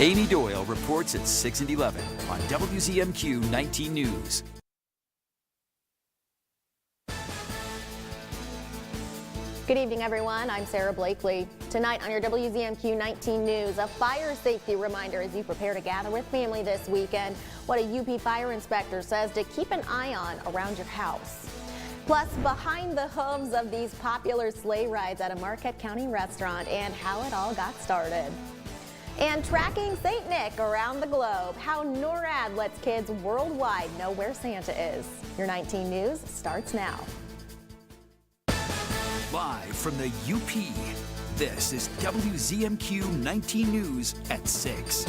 Amy Doyle reports at 6 and 11 on WZMQ 19 News. Good evening, everyone. I'm Sarah Blakely. Tonight on your WZMQ 19 News, a fire safety reminder as you prepare to gather with family this weekend. What a UP fire inspector says to keep an eye on around your house. Plus, behind the hooves of these popular sleigh rides at a Marquette County restaurant and how it all got started. And tracking St. Nick around the globe, how NORAD lets kids worldwide know where Santa is. Your 19 News starts now. Live from the UP, this is WZMQ 19 News at 6.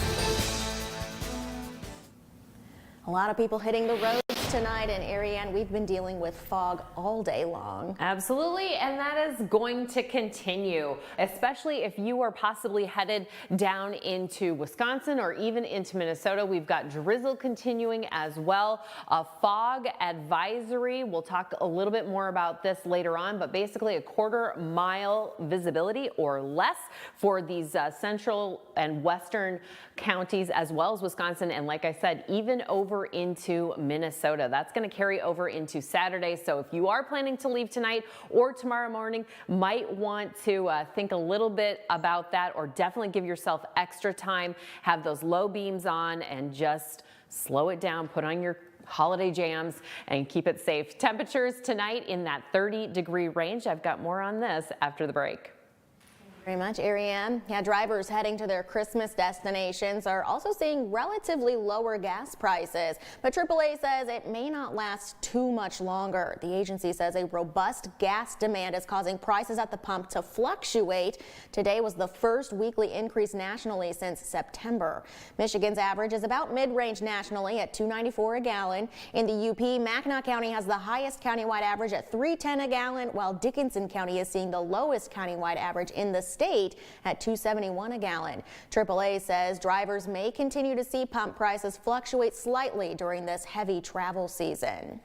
A lot of people hitting the roads tonight, and Ariane, we've been dealing with fog all day long. Absolutely, and that is going to continue, especially if you are possibly headed down into Wisconsin or even into Minnesota. We've got drizzle continuing as well. A fog advisory. We'll talk a little bit more about this later on, but basically a quarter-mile visibility or less for these central and western counties as well as Wisconsin, and like I said, even over into Minnesota. That's going to carry over into Saturday. So if you are planning to leave tonight or tomorrow morning, might want to think a little bit about that, or definitely give yourself extra time. Have those low beams on and just slow it down. Put on your holiday jams and keep it safe. Temperatures tonight in that 30-degree range. I've got more on this after the break. Very much, Ariane. Yeah, drivers heading to their Christmas destinations are also seeing relatively lower gas prices, but AAA says it may not last too much longer. The agency says a robust gas demand is causing prices at the pump to fluctuate. Today was the first weekly increase nationally since September. Michigan's average is about mid-range nationally at $2.94 a gallon. In the UP, Mackinac County has the highest countywide average at $3.10 a gallon, while Dickinson County is seeing the lowest countywide average in the state at $2.71 a gallon. AAA says drivers may continue to see pump prices fluctuate slightly during this heavy travel season.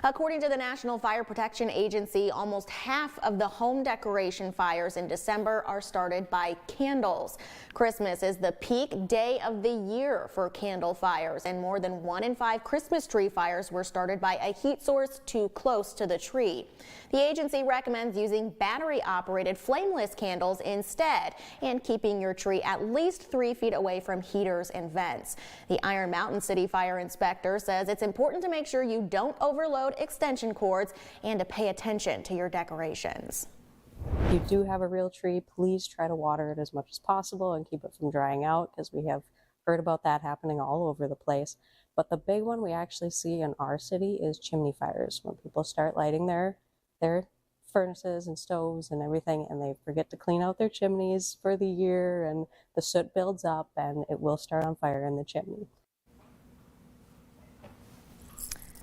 According to the National Fire Protection Agency, almost half of the home decoration fires in December are started by candles. Christmas is the peak day of the year for candle fires, and more than 1 in 5 Christmas tree fires were started by a heat source too close to the tree. The agency recommends using battery-operated flameless candles instead and keeping your tree at least 3 feet away from heaters and vents. The Iron Mountain City Fire Inspector says it's important to make sure you don't overload extension cords and to pay attention to your decorations. If you do have a real tree, please try to water it as much as possible and keep it from drying out, because we have heard about that happening all over the place. But the big one we actually see in our city is chimney fires. When people start lighting their furnaces and stoves and everything, and they forget to clean out their chimneys for the year, and the soot builds up and it will start on fire in the chimney.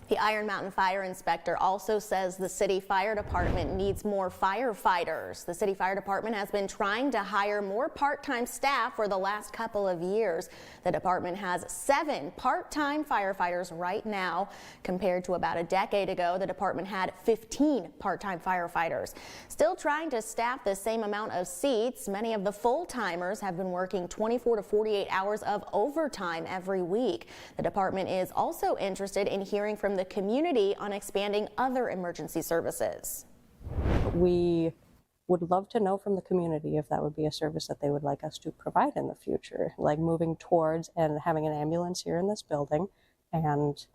The Iron Mountain Fire Inspector also says the city fire department needs more firefighters. The city fire department has been trying to hire more part-time staff for the last couple of years. The department has 7 part-time firefighters right now. Compared to about a decade ago, the department had 15 part-time firefighters. Still trying to staff the same amount of seats, many of the full-timers have been working 24 to 48 hours of overtime every week. The department is also interested in hearing from the community on expanding other emergency services. We would love to know from the community if that would be a service that they would like us to provide in the future, like moving towards and having an ambulance here in this building and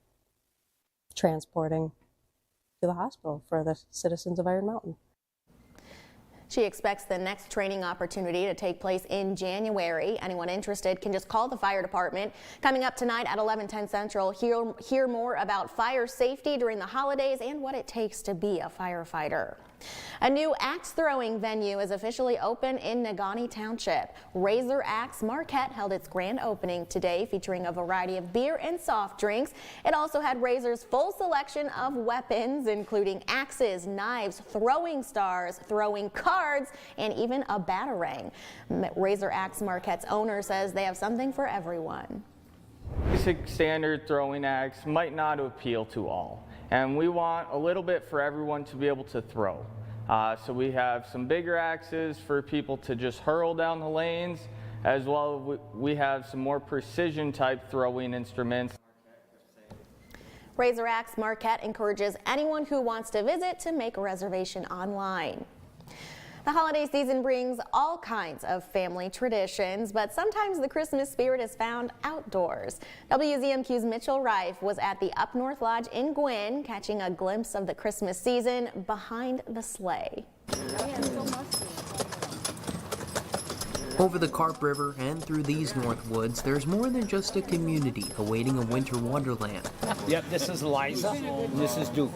transporting to the hospital for the citizens of Iron Mountain. She expects the next training opportunity to take place in January. Anyone interested can just call the fire department. Coming up tonight at 11:10 Central, hear more about fire safety during the holidays and what it takes to be a firefighter. A new axe throwing venue is officially open in Negaunee Township. Razor Axe Marquette held its grand opening today, featuring a variety of beer and soft drinks. It also had Razor's full selection of weapons, including axes, knives, throwing stars, throwing cards, and even a batarang. Razor Axe Marquette's owner says they have something for everyone. Basic standard throwing axe might not appeal to all, and we want a little bit for everyone to be able to throw. So we have some bigger axes for people to just hurl down the lanes, As well, we have some more precision type throwing instruments. Razorbacks Marquette encourages anyone who wants to visit to make a reservation online. The holiday season brings all kinds of family traditions, but sometimes the Christmas spirit is found outdoors. WZMQ's Mitchell Reif was at the Up North Lodge in Gwynn, catching a glimpse of the Christmas season behind the sleigh. Over the Carp River and through these north woods, there's more than just a community awaiting a winter wonderland. Yep, this is Liza and this is Duke.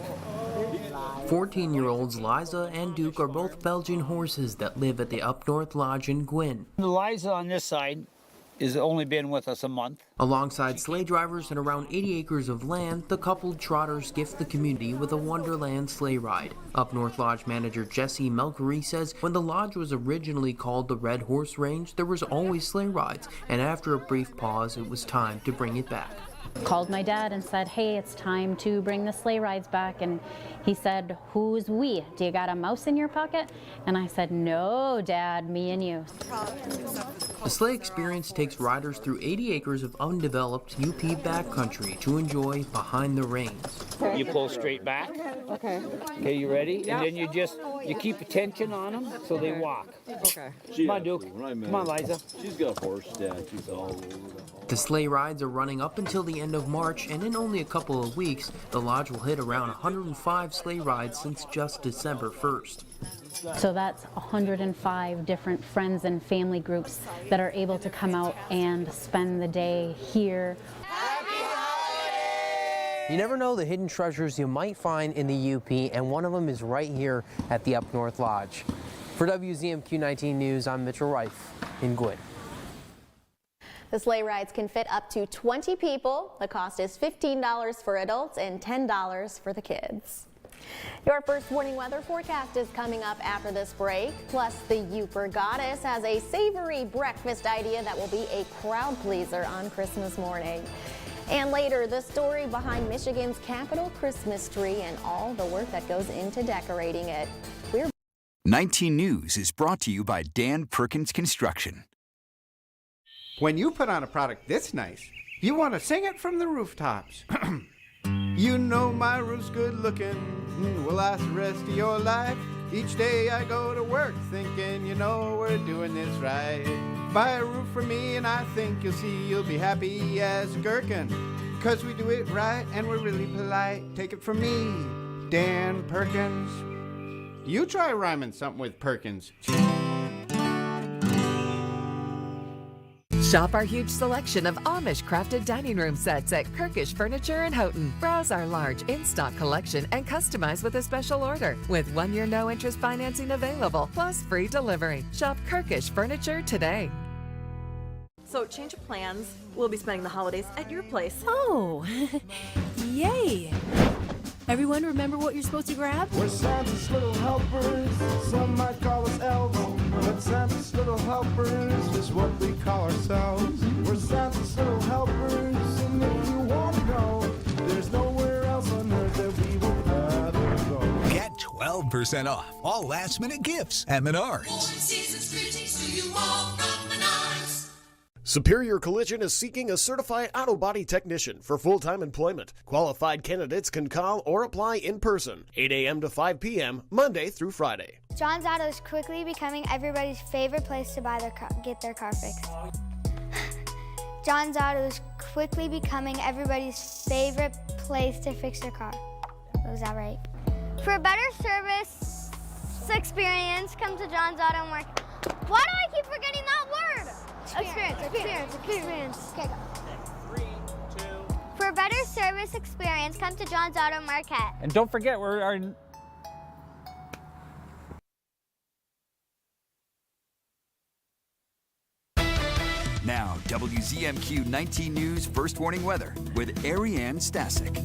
14-year-olds Liza and Duke are both Belgian horses that live at the Up North Lodge in Gwynn. Liza on this side has only been with us a month. Alongside sleigh drivers and around 80 acres of land, the coupled trotters gift the community with a Wonderland sleigh ride. Up North Lodge manager Jesse Melkery says when the lodge was originally called the Red Horse Range, there was always sleigh rides, and after a brief pause, it was time to bring it back. Called my dad and said, hey, it's time to bring the sleigh rides back. And he said, who's we? Do you got a mouse in your pocket? And I said, no, Dad, me and you. The sleigh experience takes riders through 80 acres of undeveloped UP backcountry to enjoy behind the reins. You pull straight back. Okay. Okay, you ready? And then you keep attention on them so they walk. Okay. Come on, Duke. Come on, Liza. She's got horse statues all over the hall. The sleigh rides are running up until the end of March, and in only a couple of weeks, the lodge will hit around 105 sleigh rides since just December 1st. So that's 105 different friends and family groups that are able to come out and spend the day here. You never know the hidden treasures you might find in the UP, and one of them is right here at the Up North Lodge. For WZMQ 19 News, I'm Mitchell Reif in Gwynn. The sleigh rides can fit up to 20 people. The cost is $15 for adults and $10 for the kids. Your first warning weather forecast is coming up after this break. Plus, the Upper Goddess has a savory breakfast idea that will be a crowd pleaser on Christmas morning. And later, the story behind Michigan's Capitol Christmas tree and all the work that goes into decorating it. 19 News is brought to you by Dan Perkins Construction. When you put on a product this nice, you want to sing it from the rooftops. You know my roof's good looking, will last the rest of your life. Each day I go to work thinking, you know we're doing this right. Buy a roof for me and I think you'll see you'll be happy as a gherkin. 'Cause we do it right and we're really polite. Take it from me, Dan Perkins. You try rhyming something with Perkins. Shop our huge selection of Amish crafted dining room sets at Kirkish Furniture in Houghton. Browse our large in-stock collection and customize with a special order with 1-year no-interest financing available, plus free delivery. Shop Kirkish Furniture today. So, change of plans. We'll be spending the holidays at your place. Oh, yay! Everyone remember what you're supposed to grab? We're Santa's little helpers, some might call us elves, but Santa's little helpers is what we call ourselves. We're Santa's little helpers, and if you want to go, there's nowhere else on earth that we would rather go. Get 12% off all last-minute gifts at Menards. Superior Collision is seeking a certified auto body technician for full-time employment. Qualified candidates can call or apply in person, 8 a.m. to 5 p.m., Monday through Friday. John's Auto is quickly becoming everybody's favorite place to get their car fixed. John's Auto is quickly becoming everybody's favorite place to fix their car. Was that right? For a better service experience, come to John's Auto Market. Why do I keep forgetting that word? Experience. Okay, go. 3, 2. For a better service experience, come to John's Auto Marquette. And don't forget, Now, WZMQ 19 News First Warning Weather with Ariane Stasic.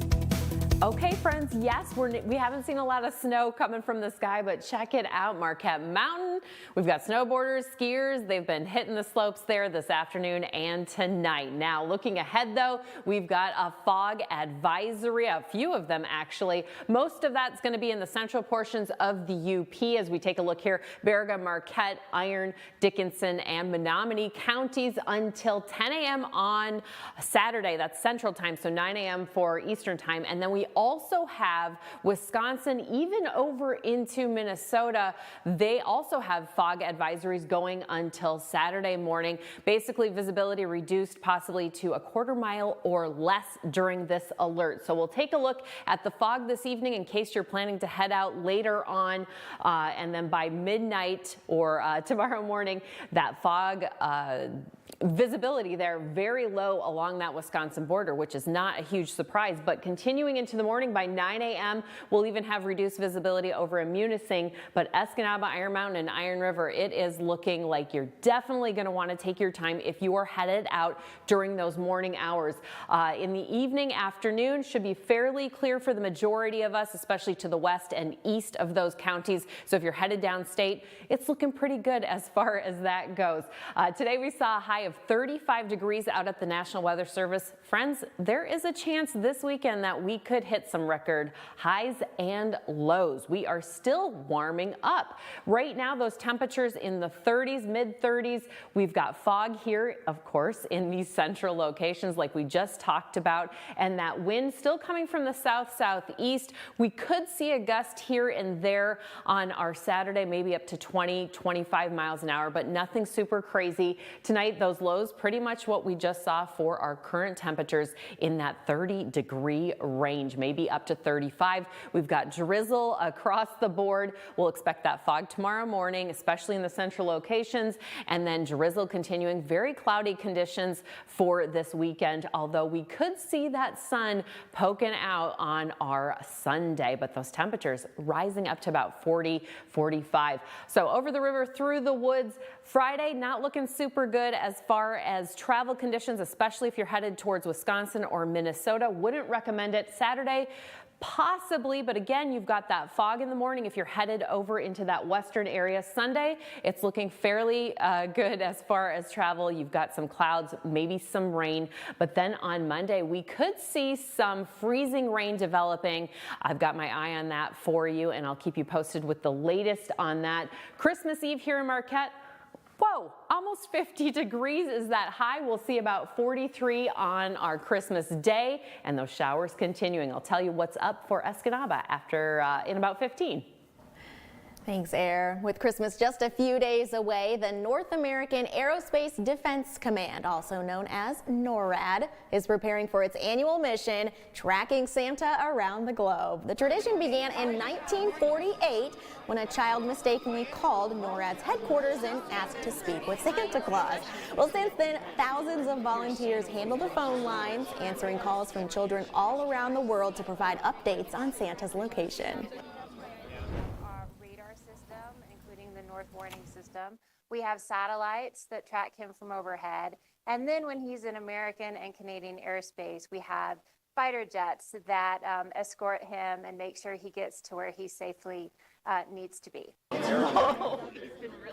Okay, friends, yes, we haven't seen a lot of snow coming from the sky, but check it out, Marquette Mountain. We've got snowboarders, skiers. They've been hitting the slopes there this afternoon and tonight. Now, looking ahead, though, we've got a fog advisory, a few of them, actually. Most of that's going to be in the central portions of the UP as we take a look here. Baraga, Marquette, Iron, Dickinson, and Menominee counties until 10 a.m. on Saturday. That's Central Time, so 9 a.m. for Eastern Time. And then we also have Wisconsin, even over into Minnesota. They also have fog advisories going until Saturday morning. Basically, visibility reduced possibly to a quarter mile or less during this alert. So we'll take a look at the fog this evening in case you're planning to head out later on. And then by midnight or tomorrow morning, that fog visibility there very low along that Wisconsin border, which is not a huge surprise. But continuing into the morning by 9 a.m., we'll even have reduced visibility over in Munising. But Escanaba, Iron Mountain, and Iron River, it is looking like you're definitely going to want to take your time if you are headed out during those morning hours. In the evening, afternoon should be fairly clear for the majority of us, especially to the west and east of those counties. So if you're headed downstate, it's looking pretty good as far as that goes. Today we saw a high of 35 degrees out at the National Weather Service. Friends, there is a chance this weekend that we could hit some record highs and lows. We are still warming up. Right now, those temperatures in the 30s, mid 30s. We've got fog here, of course, in these central locations like we just talked about, and that wind still coming from the south-southeast. We could see a gust here and there on our Saturday, maybe up to 20, 25 miles an hour, but nothing super crazy. Tonight, those lows pretty much what we just saw for our current temperatures in that 30-degree range, maybe up to 35. We've got drizzle across the board. We'll expect that fog tomorrow morning, especially in the central locations, and then drizzle continuing. Very cloudy conditions for this weekend, although we could see that sun poking out on our Sunday, but those temperatures rising up to about 40, 45. So over the river, through the woods, Friday not looking super good as far as travel conditions, especially if you're headed towards Wisconsin or Minnesota. Wouldn't recommend it. Saturday, possibly, but again, you've got that fog in the morning if you're headed over into that western area. Sunday, it's looking fairly good as far as travel. You've got some clouds, maybe some rain, but then on Monday, we could see some freezing rain developing. I've got my eye on that for you, and I'll keep you posted with the latest on that. Christmas Eve here in Marquette. Whoa, almost 50 degrees is that high. We'll see about 43 on our Christmas Day, and those showers continuing. I'll tell you what's up for Escanaba after in about 15. Thanks, Air. With Christmas just a few days away, the North American Aerospace Defense Command, also known as NORAD, is preparing for its annual mission, tracking Santa around the globe. The tradition began in 1948 when a child mistakenly called NORAD's headquarters and asked to speak with Santa Claus. Well, since then, thousands of volunteers handle the phone lines, answering calls from children all around the world to provide updates on Santa's location. North warning system. We have satellites that track him from overhead. And then when he's in American and Canadian airspace, we have fighter jets that escort him and make sure he gets to where he safely needs to be. The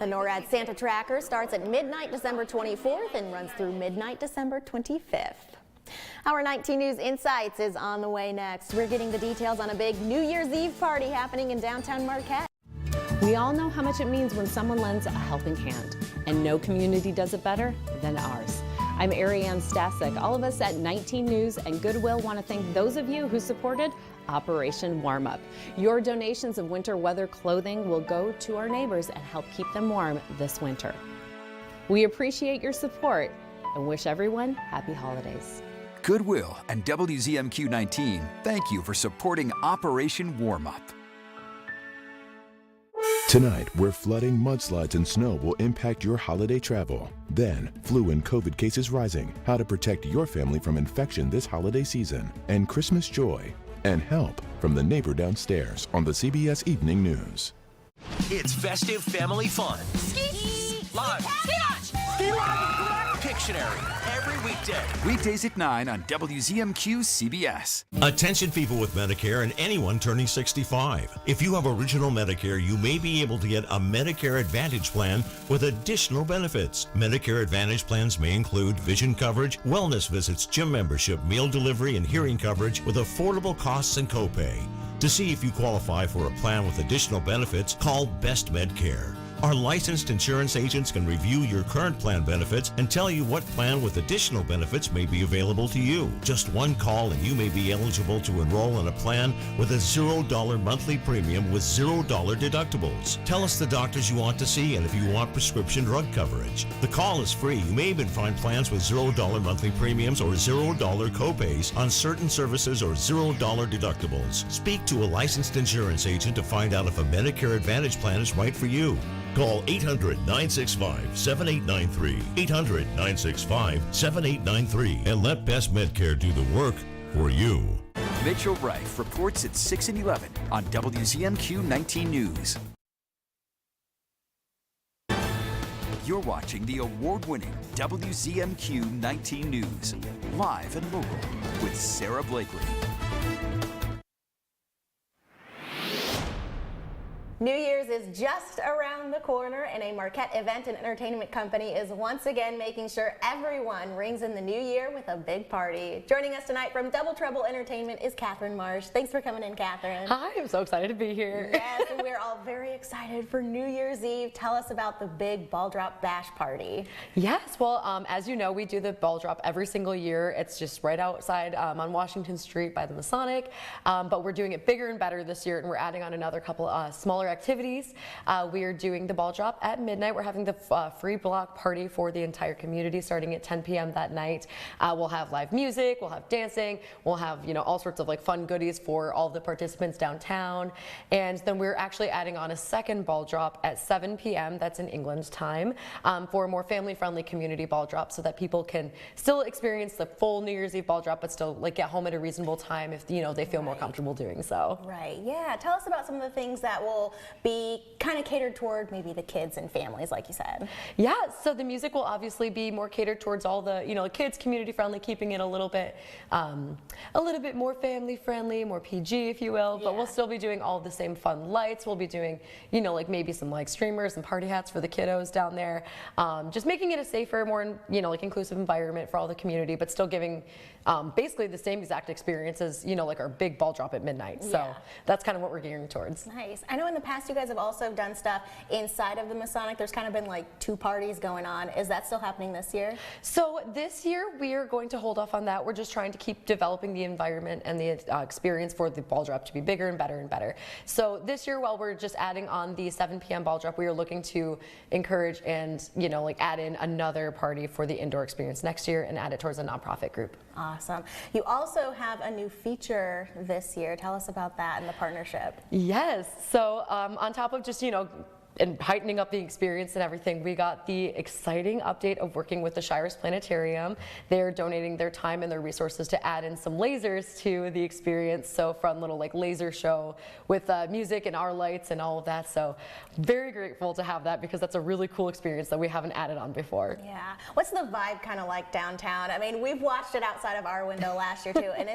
NORAD Santa Tracker starts at midnight December 24th and runs through midnight December 25th. Our 19 News Insights is on the way next. We're getting the details on a big New Year's Eve party happening in downtown Marquette. We all know how much it means when someone lends a helping hand, and no community does it better than ours. I'm Ariane Stasek. All of us at 19 News and Goodwill want to thank those of you who supported Operation Warm Up. Your donations of winter weather clothing will go to our neighbors and help keep them warm this winter. We appreciate your support and wish everyone happy holidays. Goodwill and WZMQ 19, thank you for supporting Operation Warm Up. Tonight, where flooding, mudslides, and snow will impact your holiday travel. Then, flu and COVID cases rising, how to protect your family from infection this holiday season, and Christmas joy, and help from the neighbor downstairs on the CBS Evening News. It's festive family fun. Ski! Lodge! Ski lodge! Ski lodge! Pictionary every weekday. Weekdays at 9 on WZMQ CBS. Attention people with Medicare and anyone turning 65. If you have original Medicare, you may be able to get a Medicare Advantage plan with additional benefits. Medicare Advantage plans may include vision coverage, wellness visits, gym membership, meal delivery, and hearing coverage with affordable costs and copay. To see if you qualify for a plan with additional benefits, call Best Medcare. Our licensed insurance agents can review your current plan benefits and tell you what plan with additional benefits may be available to you. Just one call and you may be eligible to enroll in a plan with a $0 monthly premium with $0 deductibles. Tell us the doctors you want to see and if you want prescription drug coverage. The call is free. You may even find plans with $0 monthly premiums or $0 copays on certain services or $0 deductibles. Speak to a licensed insurance agent to find out if a Medicare Advantage plan is right for you. Call 800-965-7893, 800-965-7893, and let Best Medcare do the work for you. Mitchell Reif reports at 6 and 11 on WZMQ 19 News. You're watching the award-winning WZMQ 19 News, live and local with Sarah Blakely. New Year's is just around the corner, and a Marquette event and entertainment company is once again making sure everyone rings in the new year with a big party. Joining us tonight from Double Trouble Entertainment is Catherine Marsh. Thanks for coming in, Catherine. Hi, I'm so excited to be here. Yes, and we're all very excited for New Year's Eve. Tell us about the big Ball Drop Bash party. Yes, well, as you know, we do the ball drop every single year. It's just right outside on Washington Street by the Masonic, but we're doing it bigger and better this year, and we're adding on another couple smaller activities. We are doing the ball drop at midnight. We're having the free block party for the entire community starting at 10 p.m. that night. We'll have live music, we'll have dancing, we'll have, you know, all sorts of like fun goodies for all the participants downtown. And then we're actually adding on a second ball drop at 7 p.m. that's in England time for a more family-friendly community ball drop so that people can still experience the full New Year's Eve ball drop but still like get home at a reasonable time if, you know, they feel more comfortable doing so. Right, yeah. Tell us about some of the things that will be kind of catered toward maybe the kids and families, like you said. Yeah, so the music will obviously be more catered towards all the, you know, kids, community friendly, keeping it a little bit more family friendly, more PG, if you will. But we'll still be doing all the same fun lights. We'll be doing, you know, like maybe some like streamers and party hats for the kiddos down there. Just making it a safer, more, you know, like inclusive environment for all the community, but still giving basically the same exact experience as, you know, like our big ball drop at midnight. So that's kind of what we're gearing towards. Nice. I know in the past you guys have also done stuff inside of the Masonic. There's kind of been like 2 parties going on. Is that still happening this year? So this year we are going to hold off on that. We're just trying to keep developing the environment and the experience for the ball drop to be bigger and better and better. So this year, while we're just adding on the 7 p.m. ball drop, we are looking to encourage and, you know, like add in another party for the indoor experience next year and add it towards a nonprofit group. Awesome. You also have a new feature this year. Tell us about that and the partnership. Yes. So on top of just, you know, and heightening up the experience and everything, we got the exciting update of working with the Shiras Planetarium. They're donating their time and their resources to add in some lasers to the experience. So fun little like laser show with music and our lights and all of that. So very grateful to have that because that's a really cool experience that we haven't added on before. Yeah. What's the vibe kind of like downtown? I mean, we've watched it outside of our window last year too, and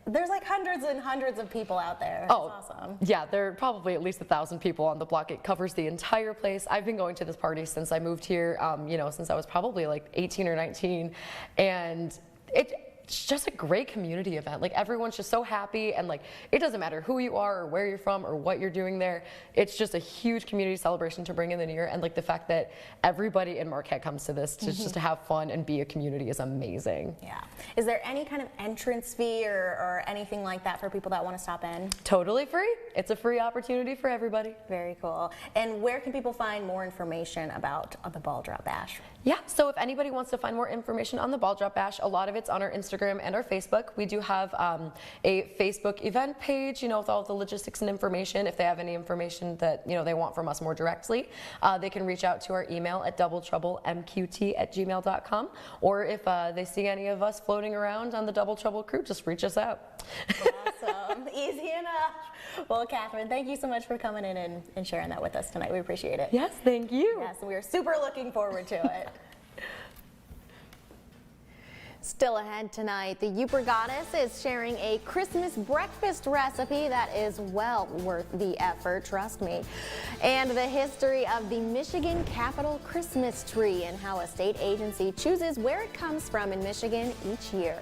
there's like hundreds and hundreds of people out there. It's awesome. Yeah, there are probably at least 1,000 people on the block. It covers the entire place. I've been going to this party since I moved here, you know, since I was probably like 18 or 19, and it's just a great community event. Like everyone's just so happy, and like it doesn't matter who you are or where you're from or what you're doing there. It's just a huge community celebration to bring in the new year, and like the fact that everybody in Marquette comes to this just to have fun and be a community is amazing. Yeah. Is there any kind of entrance fee or anything like that for people that want to stop in? Totally free. It's a free opportunity for everybody. Very cool. And where can people find more information about the Ball Drop Bash? Yeah, so if anybody wants to find more information on the Ball Drop Bash, a lot of it's on our Instagram and our Facebook. We do have a Facebook event page, you know, with all the logistics and information. If they have any information that, you know, they want from us more directly, they can reach out to our email at doubletroublemqt@gmail.com. Or if they see any of us floating around on the Double Trouble crew, just reach us out. Awesome. Easy enough. Well, Catherine, thank you so much for coming in and sharing that with us tonight. We appreciate it. Yes, thank you. Yes, we are super looking forward to it. Still ahead tonight, the Upper Goddess is sharing a Christmas breakfast recipe that is well worth the effort, trust me. And the history of the Michigan Capitol Christmas tree and how a state agency chooses where it comes from in Michigan each year.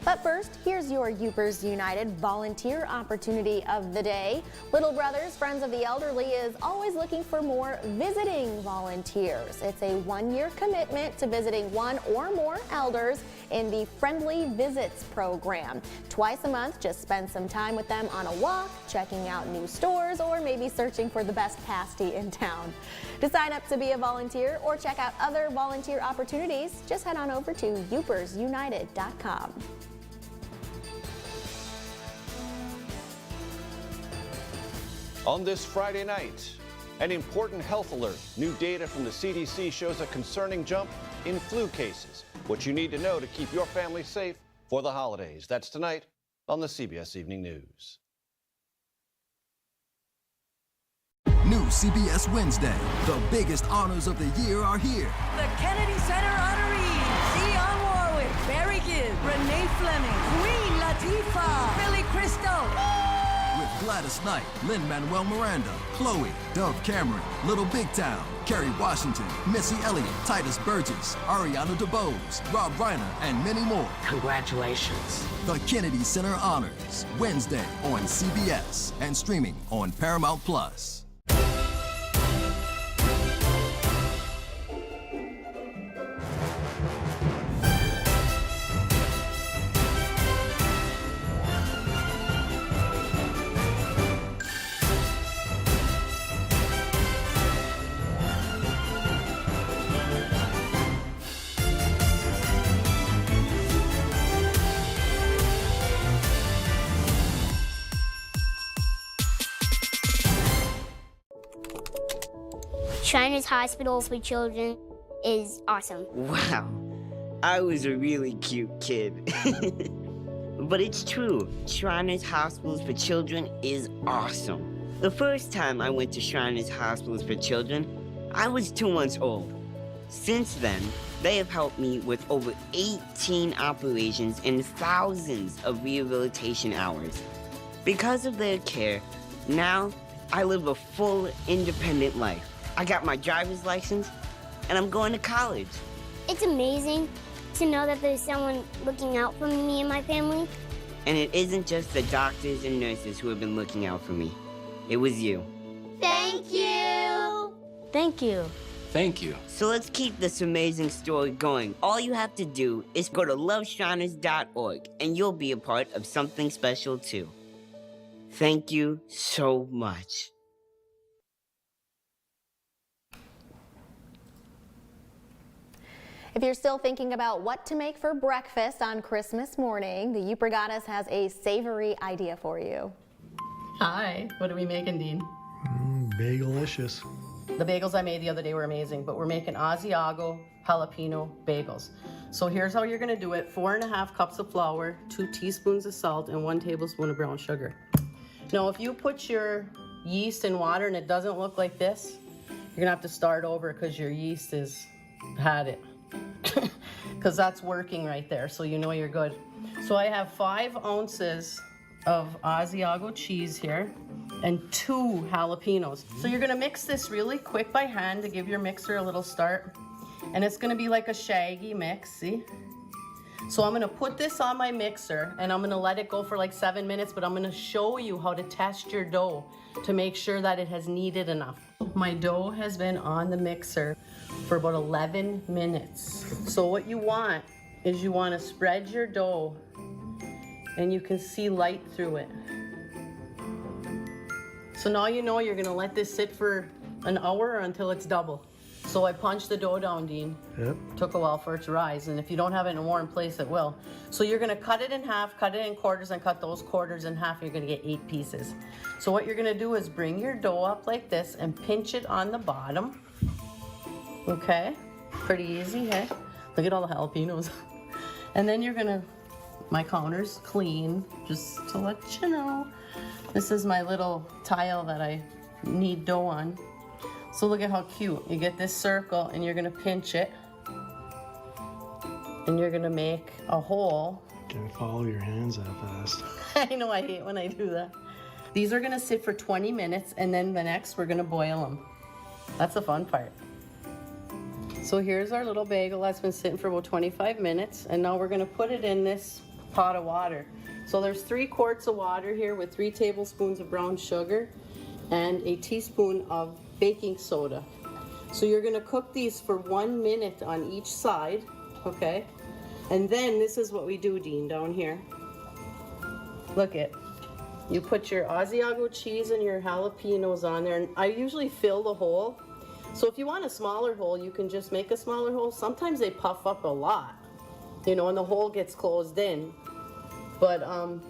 But first, here's your Upers United volunteer opportunity of the day. Little Brothers Friends of the Elderly is always looking for more visiting volunteers. It's a one-year commitment to visiting one or more elders in the Friendly Visits program. Twice a month, just spend some time with them on a walk, checking out new stores, or maybe searching for the best pasty in town. To sign up to be a volunteer or check out other volunteer opportunities, just head on over to upersunited.com. On this Friday night, an important health alert. New data from the CDC shows a concerning jump in flu cases. What you need to know to keep your family safe for the holidays. That's tonight on the CBS Evening News. New CBS Wednesday. The biggest honors of the year are here. The Kennedy Center honorees: Dionne Warwick, Barry Gibb, Renee Fleming, Queen Latifah, Billy Crystal. With Gladys Knight, Lin-Manuel Miranda, Chloe, Dove Cameron, Little Big Town, Kerry Washington, Missy Elliott, Titus Burgess, Ariana DeBose, Rob Reiner, and many more. Congratulations. The Kennedy Center Honors, Wednesday on CBS and streaming on Paramount Plus. Shriners Hospitals for Children is awesome. Wow, I was a really cute kid. But it's true, Shriners Hospitals for Children is awesome. The first time I went to Shriners Hospitals for Children, I was 2 months old. Since then, they have helped me with over 18 operations and thousands of rehabilitation hours. Because of their care, now I live a full, independent life. I got my driver's license, and I'm going to college. It's amazing to know that there's someone looking out for me and my family. And it isn't just the doctors and nurses who have been looking out for me. It was you. Thank you. Thank you. Thank you. So let's keep this amazing story going. All you have to do is go to loveshriners.org, and you'll be a part of something special too. Thank you so much. If you're still thinking about what to make for breakfast on Christmas morning, the Upper Goddess has a savory idea for you. Hi, what are we making, Dean? Bagelicious. The bagels I made the other day were amazing, but we're making Asiago jalapeno bagels. So here's how you're gonna do it. 4.5 cups of flour, 2 teaspoons of salt, and 1 tablespoon of brown sugar. Now, if you put your yeast in water and it doesn't look like this, you're gonna have to start over because your yeast has had it. Because that's working right there, so you know you're good. So I have 5 ounces of Asiago cheese here and 2 jalapenos. So you're gonna mix this really quick by hand to give your mixer a little start. And it's gonna be like a shaggy mix, see? So I'm gonna put this on my mixer and I'm gonna let it go for like 7 minutes, but I'm gonna show you how to test your dough to make sure that it has kneaded enough. My dough has been on the mixer for about 11 minutes. So what you want is you want to spread your dough and you can see light through it. So now you know you're gonna let this sit for an hour or until it's double. So I punched the dough down, Dean. Yep. Took a while for it to rise, and if you don't have it in a warm place, it will. So you're gonna cut it in half, cut it in quarters, and cut those quarters in half, and you're gonna get 8 pieces. So what you're gonna do is bring your dough up like this and pinch it on the bottom. Okay, pretty easy, hey? Look at all the jalapenos. And then you're gonna, my counter's clean, just to let you know. This is my little tile that I knead dough on. So look at how cute. You get this circle and you're gonna pinch it. And you're gonna make a hole. Can't follow your hands that fast. I know, I hate when I do that. These are gonna sit for 20 minutes and then the next we're gonna boil them. That's the fun part. So here's our little bagel that's been sitting for about 25 minutes, and now we're gonna put it in this pot of water. So there's 3 quarts of water here with 3 tablespoons of brown sugar and a teaspoon of baking soda. So you're gonna cook these for 1 minute on each side, okay? And then this is what we do, Dean, down here. Look it. You put your Asiago cheese and your jalapenos on there, and I usually fill the hole. So if you want a smaller hole, you can just make a smaller hole. Sometimes they puff up a lot, you know, and the hole gets closed in. But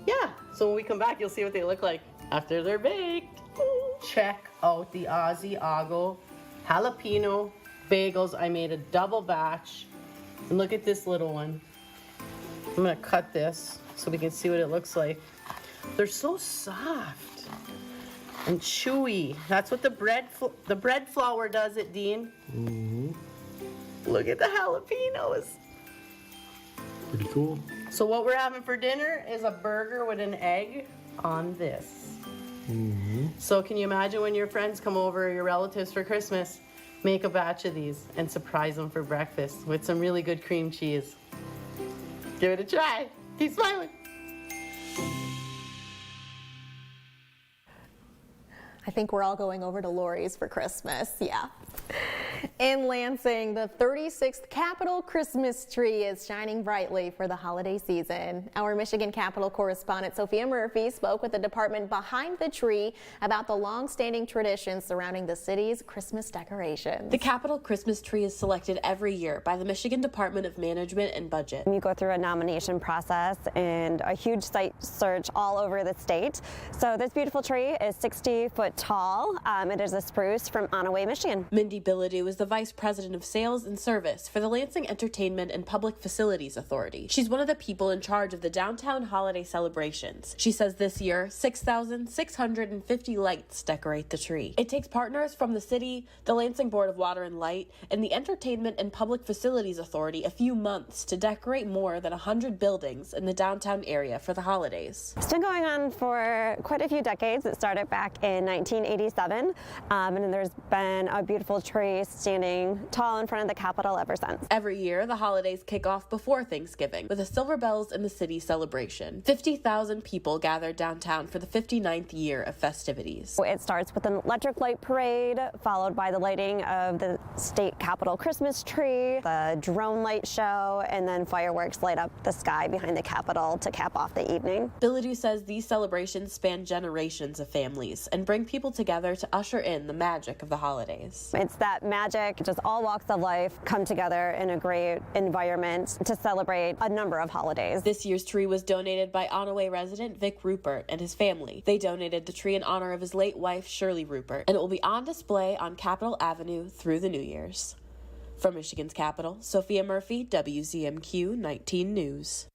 yeah, so when we come back, you'll see what they look like after they're baked. Check out the Asiago jalapeno bagels. I made a double batch. And look at this little one. I'm gonna cut this so we can see what it looks like. They're so soft and chewy. That's what the bread flour does it, Dean. Mm-hmm. Look at the jalapenos. Pretty cool. So what we're having for dinner is a burger with an egg on this. Mm-hmm. So can you imagine when your friends come over, your relatives for Christmas, make a batch of these and surprise them for breakfast with some really good cream cheese. Give it a try. Keep smiling. I think we're all going over to Lori's for Christmas, yeah. In Lansing, the 36th Capitol Christmas tree is shining brightly for the holiday season. Our Michigan Capitol correspondent Sophia Murphy spoke with the department behind the tree about the long-standing traditions surrounding the city's Christmas decorations. The Capitol Christmas tree is selected every year by the Michigan Department of Management and Budget. You go through a nomination process and a huge site search all over the state. So this beautiful tree is 60 foot tall. It is a spruce from Onaway, Michigan. Mindy Bilodeau is the Vice President of Sales and Service for the Lansing Entertainment and Public Facilities Authority. She's one of the people in charge of the downtown holiday celebrations. She says this year, 6,650 lights decorate the tree. It takes partners from the city, the Lansing Board of Water and Light, and the Entertainment and Public Facilities Authority a few months to decorate more than 100 buildings in the downtown area for the holidays. It's been going on for quite a few decades. It started back in 1987, and there's been a beautiful tree standing tall in front of the Capitol ever since. Every year, the holidays kick off before Thanksgiving with a Silver Bells in the City celebration. 50,000 people gathered downtown for the 59th year of festivities. It starts with an electric light parade, followed by the lighting of the state Capitol Christmas tree, the drone light show, and then fireworks light up the sky behind the Capitol to cap off the evening. Bilodeau says these celebrations span generations of families and bring people together to usher in the magic of the holidays. It's that magic, just all walks of life come together in a great environment to celebrate a number of holidays. This year's tree was donated by Onaway resident Vic Rupert and his family. They donated the tree in honor of his late wife Shirley Rupert, and it will be on display on Capitol Avenue through the New Year's. From Michigan's capital, Sophia Murphy, WZMQ 19 News.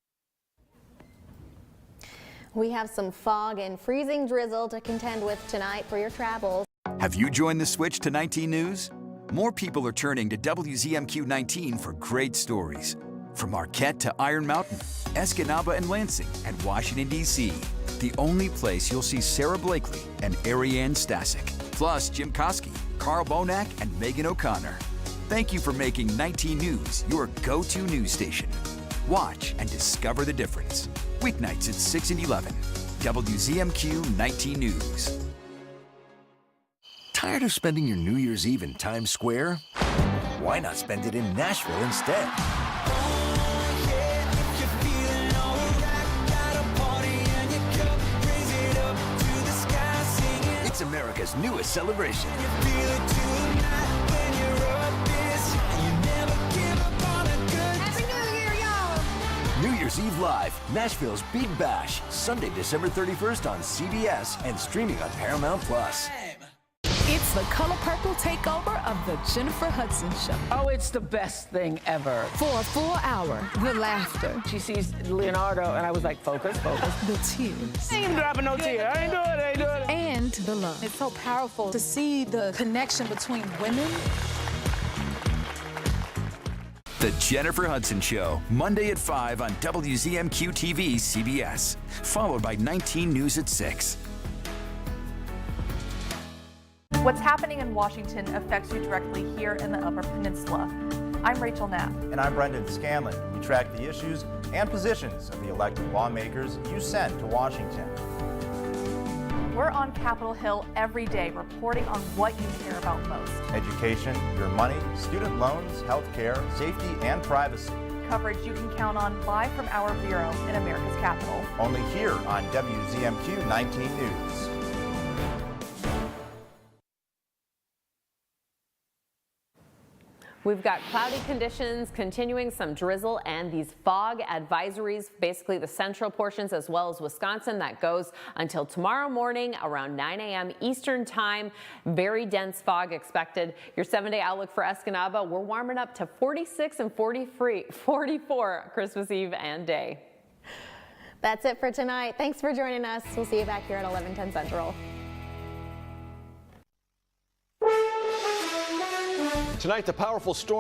We have some fog and freezing drizzle to contend with tonight for your travels. Have you joined the switch to 19 News? More people are turning to WZMQ 19 for great stories. From Marquette to Iron Mountain, Escanaba and Lansing, and Washington, D.C. The only place you'll see Sarah Blakely and Ariane Stasic, plus Jim Koski, Carl Bonak, and Megan O'Connor. Thank you for making 19 News your go-to news station. Watch and discover the difference. Weeknights at 6 and 11. WZMQ 19 News. Tired of spending your New Year's Eve in Times Square? Why not spend it in Nashville instead? It's America's newest celebration. New Year's Eve Live, Nashville's Big Bash, Sunday, December 31st on CBS and streaming on Paramount+. It's the Color Purple takeover of the Jennifer Hudson Show. Oh, it's the best thing ever. For a full hour, the laughter. She sees Leonardo, and I was like, focus, focus. The tears. I ain't dropping no tear. I ain't doing it. And the love. It's so powerful to see the connection between women. The Jennifer Hudson Show, Monday at 5 on WZMQ TV CBS, followed by 19 News at 6. What's happening in Washington affects you directly here in the Upper Peninsula. I'm Rachel Knapp. And I'm Brendan Scanlon. We track the issues and positions of the elected lawmakers you send to Washington. We're on Capitol Hill every day reporting on what you care about most. Education, your money, student loans, health care, safety, and privacy. Coverage you can count on live from our bureau in America's capital. Only here on WZMQ 19 News. We've got cloudy conditions continuing, some drizzle, and these fog advisories, basically the central portions as well as Wisconsin. That goes until tomorrow morning around 9 a.m. Eastern time. Very dense fog expected. Your 7-day outlook for Escanaba, we're warming up to 46 and 44 Christmas Eve and day. That's it for tonight. Thanks for joining us. We'll see you back here at 11:10 Central. Tonight, the powerful storm